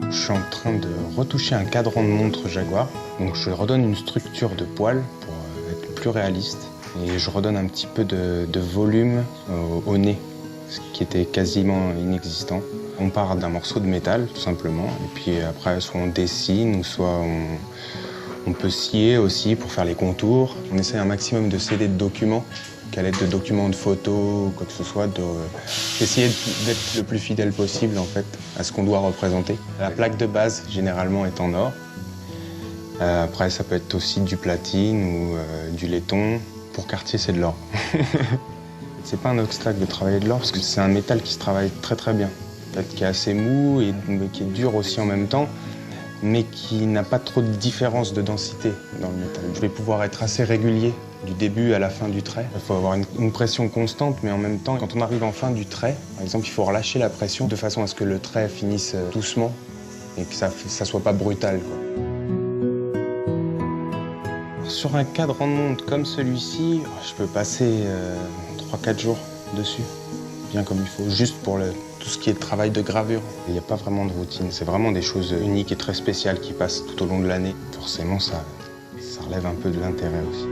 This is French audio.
Je suis en train de retoucher un cadran de montre Jaguar. Donc je redonne une structure de poil pour être plus réaliste. Et je redonne un petit peu de volume au nez, ce qui était quasiment inexistant. On part d'un morceau de métal, tout simplement. Et puis après, soit on dessine, ou soit on peut scier aussi pour faire les contours. On essaie un maximum de sceller de documents, qu'à l'aide de documents de photos ou quoi que ce soit, d'essayer d'être le plus fidèle possible en fait à ce qu'on doit représenter. La plaque de base généralement est en or. Après ça peut être aussi du platine ou du laiton. Pour Cartier c'est de l'or. C'est pas un obstacle de travailler de l'or parce que c'est un métal qui se travaille très très bien. Peut-être qui est assez mou et qui est dur aussi en même temps, mais qui n'a pas trop de différence de densité dans le métal. Je vais pouvoir être assez régulier du début à la fin du trait. Il faut avoir une pression constante, mais en même temps, quand on arrive en fin du trait, par exemple, il faut relâcher la pression de façon à ce que le trait finisse doucement et que ça soit pas brutal, quoi. Sur un cadran de montre comme celui-ci, je peux passer 3-4 jours dessus, bien comme il faut, juste pour tout ce qui est travail de gravure. Il n'y a pas vraiment de routine, c'est vraiment des choses uniques et très spéciales qui passent tout au long de l'année. Forcément, ça relève un peu de l'intérêt aussi.